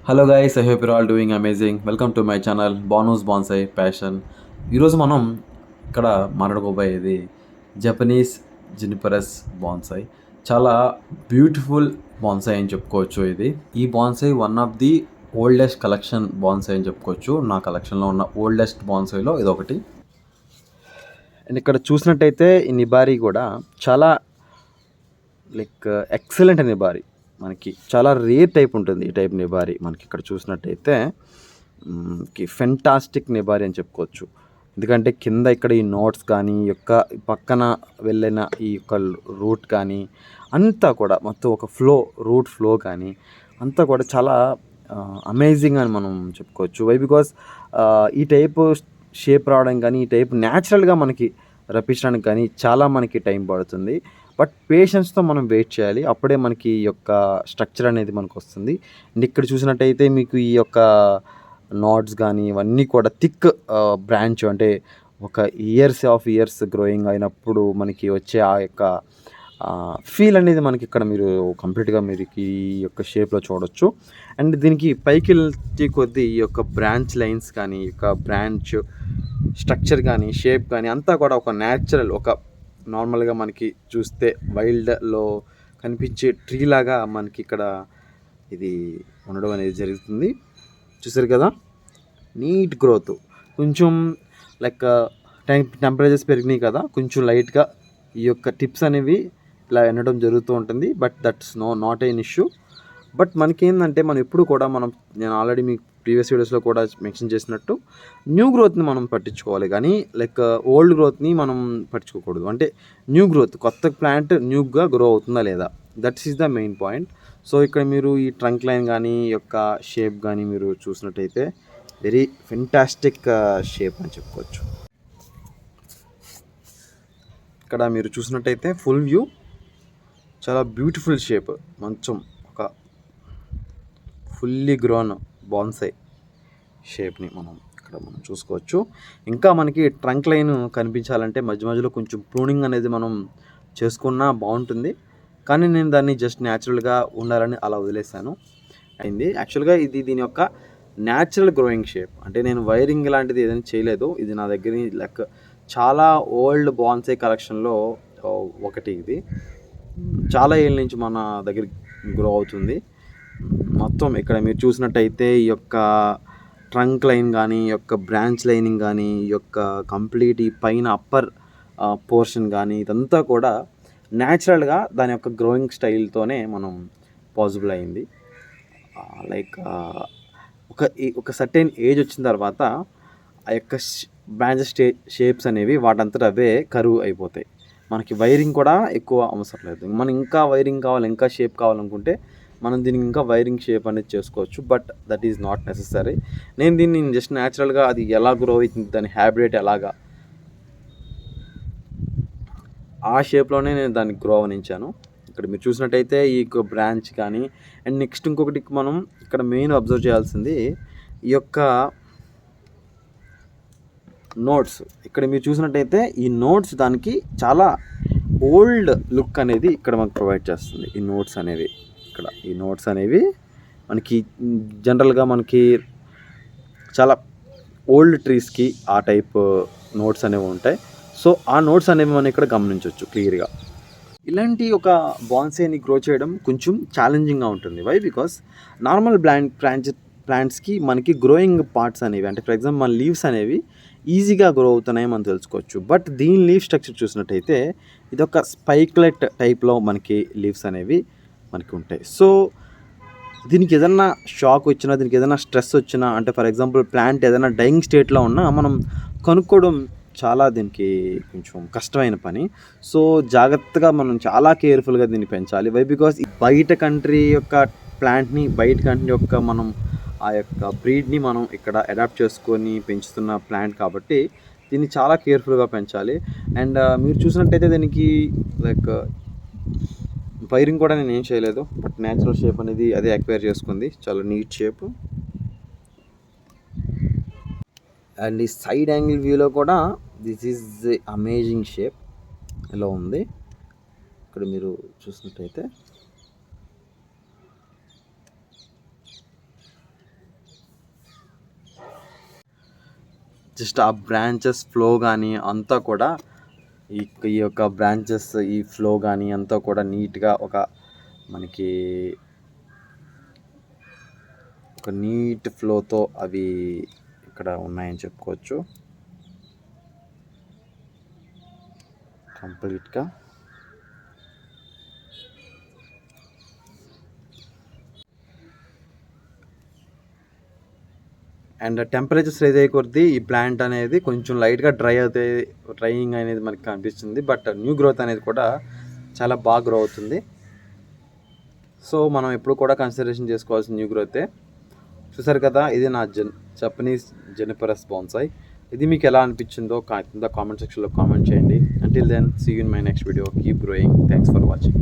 Hello guys, I hope your all doing amazing. Welcome to my channel Banus bonsai passion. ఈరోజు మనం ఇక్కడ మాట్లాడుకోబోయేది Japanese juniperus bonsai. చాలా beautiful bonsai అని చెప్పుకోవచ్చు. ఈ bonsai one of the oldest collection bonsai అని చెప్పుకోవచ్చు. నా కలెక్షన్లో ఉన్న ఓల్డెస్ట్ బాన్సాయ్లో ఇదొకటి. అండ్ ఇక్కడ చూసినట్టయితే ఈ నిబారి కూడా చాలా ఎక్సలెంట్ నిబారి. మనకి చాలా రేర్ టైప్ ఉంటుంది ఈ టైప్ నిబారి. మనకి ఇక్కడ చూసినట్టయితే ఫెంటాస్టిక్ నిబారి అని చెప్పుకోవచ్చు. ఎందుకంటే కింద ఇక్కడ ఈ నోట్స్ కానీ యొక్క పక్కన వెళ్ళిన ఈ యొక్క రూట్ కానీ అంతా కూడా మొత్తం ఒక రూట్ ఫ్లో కానీ అంతా కూడా చాలా అమేజింగ్ అని మనం చెప్పుకోవచ్చు. వై బికాస్ ఈ టైప్ షేప్ రావడం కానీ ఈ టైప్ న్యాచురల్గా మనకి రప్పించడానికి కానీ చాలా మనకి టైం పడుతుంది. బట్ పేషెన్స్తో మనం వెయిట్ చేయాలి, అప్పుడే మనకి ఈ యొక్క స్ట్రక్చర్ అనేది మనకు వస్తుంది. అండ్ ఇక్కడ చూసినట్టయితే మీకు ఈ యొక్క నాట్స్ కానీ ఇవన్నీ కూడా థిక్ బ్రాంచ్, అంటే ఒక ఇయర్స్ గ్రోయింగ్ అయినప్పుడు మనకి వచ్చే ఆ యొక్క ఫీల్ అనేది మనకి ఇక్కడ మీరు కంప్లీట్గా మీరు ఈ యొక్క షేప్లో చూడొచ్చు. అండ్ దీనికి పైకి కొద్దీ ఈ యొక్క బ్రాంచ్ లైన్స్ కానీ ఈ యొక్క బ్రాంచ్ స్ట్రక్చర్ కానీ షేప్ కానీ అంతా కూడా ఒక న్యాచురల్, ఒక నార్మల్గా మనకి చూస్తే వైల్డ్లో కనిపించే ట్రీ లాగా మనకి ఇక్కడ ఇది ఉండడం అనేది జరుగుతుంది. చూసారు కదా, నీట్ గ్రోత్. కొంచెం టెంపరేచర్స్ పెరిగినాయి కదా, కొంచెం లైట్గా ఈ యొక్క టిప్స్ అనేవి ఇలా వినడం జరుగుతూ ఉంటుంది. But that's not an issue. But మనకేంటంటే మనం ఎప్పుడు కూడా నేను ఆల్రెడీ మీకు ప్రీవియస్ వీడియోస్లో కూడా మెన్షన్ చేసినట్టు న్యూ గ్రోత్ని మనం పట్టించుకోవాలి, కానీ ఓల్డ్ గ్రోత్ని మనం పట్టించుకోకూడదు. అంటే న్యూ గ్రోత్, కొత్త ప్లాంట్ న్యూగా గ్రో అవుతుందా లేదా, that's is the main point. So ఇక్కడ మీరు ఈ ట్రంక్ లైన్ కానీ ఈ యొక్క షేప్ కానీ మీరు చూసినట్టయితే వెరీ ఫెంటాస్టిక్ షేప్ అని చెప్పుకోవచ్చు. ఇక్కడ మీరు చూసినట్టయితే ఫుల్ వ్యూ చాలా బ్యూటిఫుల్ షేప్, మంచం ఒక ఫుల్లీ గ్రోన్ బాన్సాయ్ షేప్ని మనం చూసుకోవచ్చు. ఇంకా మనకి ట్రంక్ లైన్ కనిపించాలంటే మధ్య మధ్యలో కొంచెం ప్రూనింగ్ అనేది మనం చేసుకున్నా బాగుంటుంది, కానీ నేను దాన్ని జస్ట్ న్యాచురల్గా ఉండాలని అలా వదిలేసాను అయింది. యాక్చువల్గా ఇది దీని యొక్క న్యాచురల్ గ్రోయింగ్ షేప్. అంటే నేను వైరింగ్ లాంటిది ఏదైనా చేయలేదు. ఇది నా దగ్గర చాలా ఓల్డ్ బాన్సాయ్ కలెక్షన్లో ఒకటి. ఇది చాలా ఏళ్ళ నుంచి మన దగ్గర గ్రో అవుతుంది. మొత్తం ఇక్కడ మీరు చూసినట్టయితే ఈ యొక్క ట్రంక్ లైన్ కానీ ఈ యొక్క బ్రాంచ్ లైనింగ్ కానీ ఈ యొక్క కంప్లీట్ ఈ పైన అప్పర్ పోర్షన్ కానీ ఇదంతా కూడా న్యాచురల్గా దాని యొక్క గ్రోయింగ్ స్టైల్తోనే మనం పాసిబుల్ అయింది. ఒక సర్టెన్ ఏజ్ వచ్చిన తర్వాత ఆ యొక్క బ్రాంచ్ షేప్స్ అనేవి వాటంతట అవే కరువు అయిపోతాయి. మనకి వైరింగ్ కూడా ఎక్కువ అవసరం లేదు. మనం ఇంకా వైరింగ్ కావాలి, ఇంకా షేప్ కావాలనుకుంటే మనం దీనికి ఇంకా వైరింగ్ షేప్ అనేది చేసుకోవచ్చు. But that is not necessary. నేను దీన్ని జస్ట్ న్యాచురల్గా అది ఎలా గ్రో అవుతుంది, దాని హ్యాబిటేట్ ఎలాగా, ఆ షేప్లోనే నేను దాన్ని గ్రో అవనించాను. ఇక్కడ మీరు చూసినట్టయితే ఈ బ్రాంచ్ కానీ అండ్ నెక్స్ట్ ఇంకొకటి మనం ఇక్కడ మెయిన్ అబ్జర్వ్ చేయాల్సింది ఈ యొక్క నోట్స్. ఇక్కడ మీరు చూసినట్టయితే ఈ నోట్స్ దానికి చాలా ఓల్డ్ లుక్ అనేది ఇక్కడ మనకు ప్రొవైడ్ చేస్తుంది. ఈ నోట్స్ అనేవి మనకి జనరల్గా మనకి చాలా ఓల్డ్ ట్రీస్కి ఆ టైప్ నోట్స్ అనేవి ఉంటాయి. సో ఆ నోట్స్ అనేవి మనం ఇక్కడ గమనించవచ్చు క్లియర్గా. ఇలాంటి ఒక బాన్సాయ్ని గ్రో చేయడం కొంచెం ఛాలెంజింగ్గా ఉంటుంది. వై బికాస్ నార్మల్ ప్లాంట్స్కి మనకి గ్రోయింగ్ పార్ట్స్ అనేవి, అంటే ఫర్ ఎగ్జాంపుల్ మన లీవ్స్ అనేవి ఈజీగా గ్రో అవుతున్నాయి మనం తెలుసుకోవచ్చు. బట్ దీని లీవ్ స్ట్రక్చర్ చూసినట్టయితే ఇదొక స్పైక్లెట్ టైప్లో మనకి లీవ్స్ అనేవి మనకి ఉంటాయి. సో దీనికి ఏదైనా షాక్ వచ్చినా, దీనికి ఏదైనా స్ట్రెస్ వచ్చినా, అంటే ఫర్ ఎగ్జాంపుల్ ప్లాంట్ ఏదైనా డైయింగ్ స్టేట్లో ఉన్నా మనం కనుక్కోవడం చాలా దీనికి కొంచెం కష్టమైన పని. సో జాగ్రత్తగా మనం చాలా కేర్ఫుల్గా దీన్ని పెంచాలి. వై బికాస్ బయట కంట్రీ యొక్క ప్లాంట్ని, బయట కంట్రీ యొక్క మనం ఆ యొక్క బ్రీడ్ని మనం ఇక్కడ అడాప్ట్ చేసుకొని పెంచుతున్న ప్లాంట్ కాబట్టి దీన్ని చాలా కేర్ఫుల్గా పెంచాలి. అండ్ మీరు చూసినట్టయితే దీనికి వైరింగ్ కూడా నేను ఏం చేయలేదు. బట్ న్యాచురల్ షేప్ అనేది అదే అక్వైర్ చేసుకుంది, చాలా నీట్ షేప్. అండ్ ఈ సైడ్ యాంగిల్ వ్యూలో కూడా దిస్ ఈజ్ అమేజింగ్ షేప్ ఇలా ఉంది. ఇక్కడ మీరు చూసినట్టయితే జస్ట్ ఆ బ్రాంచెస్ ఫ్లో కానీ అంతా కూడా ఈ యొక్క బ్రాంచెస్ ఈ ఫ్లో కానీ అంతా కూడా నీట్గా మనకి ఒక నీట్ ఫ్లోతో అవి ఇక్కడ ఉన్నాయని చెప్పుకోవచ్చు కంప్లీట్గా. అండ్ టెంపరేచర్స్ రైజ్ అయ్యే కొద్దీ ఈ ప్లాంట్ అనేది కొంచెం లైట్గా డ్రైయింగ్ అనేది మనకి కనిపిస్తుంది. బట్ న్యూ గ్రోత్ అనేది కూడా చాలా బాగా గ్రో అవుతుంది. సో మనం ఎప్పుడు కూడా కన్సిడరేషన్ చేసుకోవాల్సిన న్యూ గ్రోతే. చూసారు కదా, ఇది నా జపనీస్ జెనిఫరస్ బోన్సాయ్. ఇది మీకు ఎలా అనిపించిందో కింద కామెంట్ సెక్షన్లో కామెంట్ చేయండి. Until then see you in my next video. Keep growing. Thanks for watching.